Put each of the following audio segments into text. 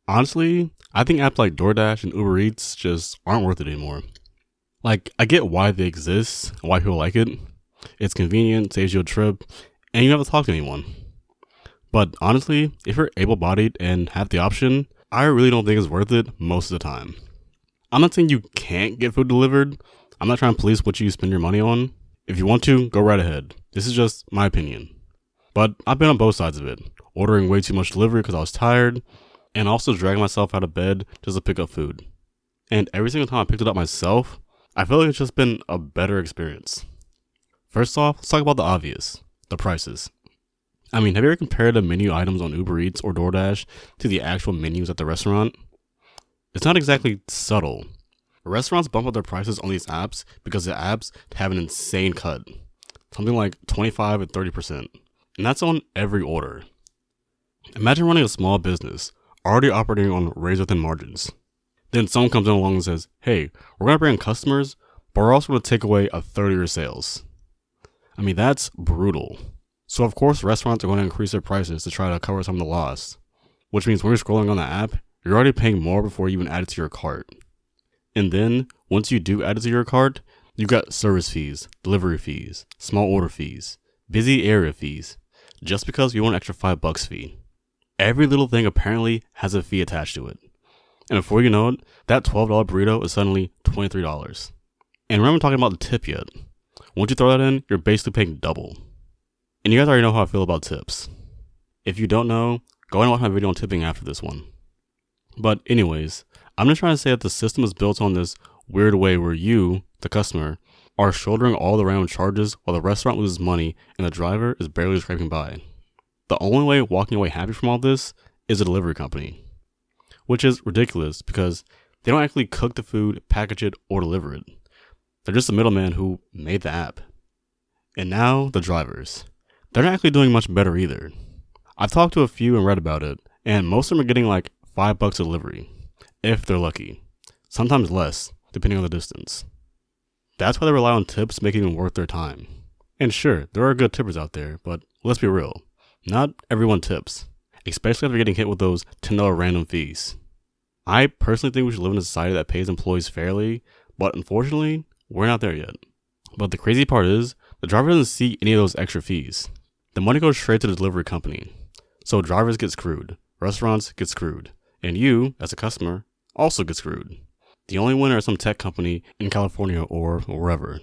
Honestly, I think apps like DoorDash and Uber Eats just aren't worth it anymore. Like, I get why they exist, why people like it. It's convenient, saves you a trip, and you don't have to talk to anyone. But honestly, if you're able-bodied and have the option, I really don't think it's worth it most of the time. I'm not saying you can't get food delivered. I'm not trying to police what you spend your money on. If you want to, go right ahead. This is just my opinion. But I've been on both sides of it, ordering way too much delivery because I was tired, and also dragging myself out of bed just to pick up food. And every single time I picked it up myself, I feel like it's just been a better experience. First off, let's talk about the obvious, the prices. I mean, have you ever compared the menu items on Uber Eats or DoorDash to the actual menus at the restaurant? It's not exactly subtle. Restaurants bump up their prices on these apps because the apps have an insane cut. Something like 25 and 30%. And that's on every order. Imagine running a small business, already operating on razor-thin margins. Then someone comes in along and says, hey, we're going to bring in customers, but we're also going to take away a third of your sales. I mean, that's brutal. So of course restaurants are going to increase their prices to try to cover some of the loss. Which means when you're scrolling on the app, you're already paying more before you even add it to your cart. And then, once you do add it to your cart, you've got service fees, delivery fees, small order fees, busy area fees, just because you want an extra $5 fee. Every little thing apparently has a fee attached to it. And before you know it, that $12 burrito is suddenly $23. And remember talking about the tip yet. Once you throw that in, you're basically paying double. And you guys already know how I feel about tips. If you don't know, go and watch my video on tipping after this one. But anyways, I'm just trying to say that the system is built on this weird way where you, the customer, are shouldering all the random charges while the restaurant loses money and the driver is barely scraping by. The only way walking away happy from all this is a delivery company. Which is ridiculous because they don't actually cook the food, package it, or deliver it. They're just a middleman who made the app. And now, the drivers. They're not actually doing much better either. I've talked to a few and read about it, and most of them are getting like $5 a delivery, if they're lucky. Sometimes less, depending on the distance. That's why they rely on tips to make it even worth their time. And sure, there are good tippers out there, but let's be real. Not everyone tips, especially if they're getting hit with those $10 random fees. I personally think we should live in a society that pays employees fairly, but unfortunately, we're not there yet. But the crazy part is, the driver doesn't see any of those extra fees. The money goes straight to the delivery company. So drivers get screwed, restaurants get screwed, and you, as a customer, also get screwed. The only winner is some tech company in California or wherever.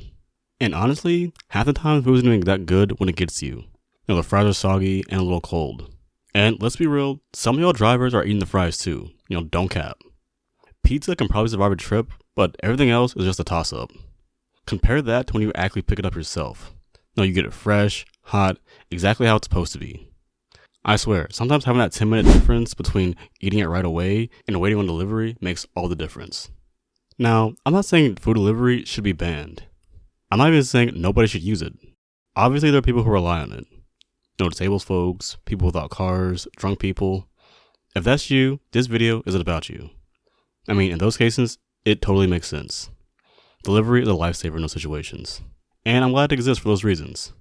And honestly, half the time the food isn't even that good when it gets to you. You know, the fries are soggy and a little cold. And let's be real, some of y'all drivers are eating the fries too. You know, don't cap. Pizza can probably survive a trip, but everything else is just a toss-up. Compare that to when you actually pick it up yourself. No, you get it fresh, hot, exactly how it's supposed to be. I swear, sometimes having that 10-minute difference between eating it right away and waiting on delivery makes all the difference. Now, I'm not saying food delivery should be banned. I'm not even saying nobody should use it. Obviously, there are people who rely on it. You know, disabled folks, people without cars, drunk people. If that's you, this video isn't about you. I mean, in those cases, it totally makes sense. Delivery is a lifesaver in those situations. And I'm glad it exists for those reasons.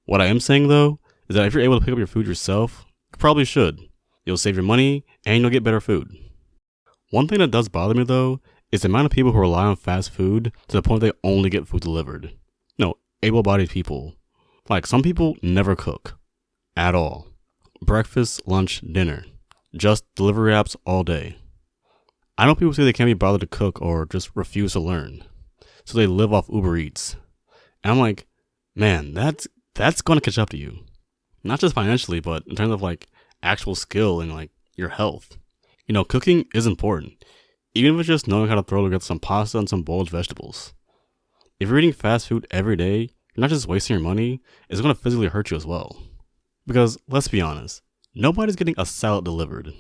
What I am saying though, is that if you're able to pick up your food yourself, you probably should. You'll save your money, and you'll get better food. One thing that does bother me though, is the amount of people who rely on fast food to the point they only get food delivered. No, able-bodied people. Like, some people never cook. At all. Breakfast, lunch, dinner. Just delivery apps all day. I know people say they can't be bothered to cook or just refuse to learn. So they live off Uber Eats. And I'm like, man, that's going to catch up to you. Not just financially, but in terms of like actual skill and like your health. You know, cooking is important. Even if it's just knowing how to throw together some pasta and some boiled vegetables. If you're eating fast food every day, you're not just wasting your money, it's going to physically hurt you as well. Because, let's be honest, nobody's getting a salad delivered.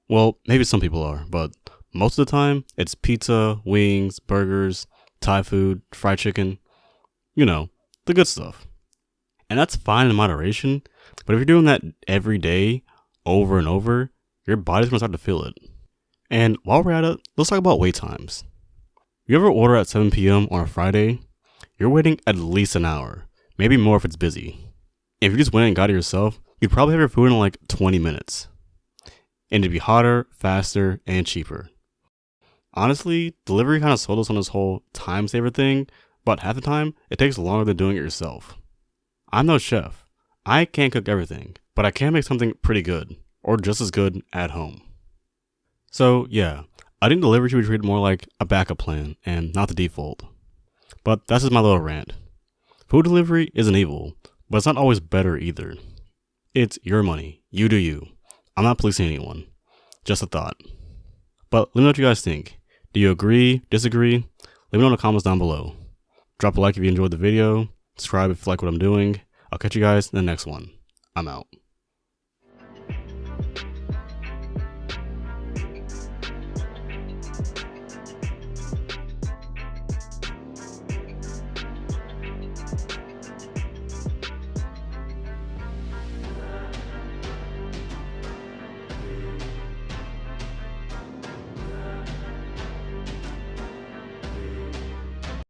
Well, maybe some people are, but most of the time, it's pizza, wings, burgers, Thai food, fried chicken. You know, the good stuff. And that's fine in moderation, but if you're doing that every day, over and over, your body's going to start to feel it. And while we're at it, let's talk about wait times. You ever order at 7 p.m. on a Friday? You're waiting at least an hour, maybe more if it's busy. If you just went and got it yourself, you'd probably have your food in like 20 minutes. and it'd be hotter, faster, and cheaper. Honestly, delivery kind of sold us on this whole time saver thing, but half the time, it takes longer than doing it yourself. I'm no chef. I can't cook everything, but I can make something pretty good, or just as good at home. So yeah, I think delivery should be treated more like a backup plan and not the default. But that's just my little rant. Food delivery isn't evil, but it's not always better either. It's your money. You do you. I'm not policing anyone. Just a thought. But let me know what you guys think. Do you agree? Disagree? Let me know in the comments down below. Drop a like if you enjoyed the video. Subscribe if you like what I'm doing. I'll catch you guys in the next one. I'm out.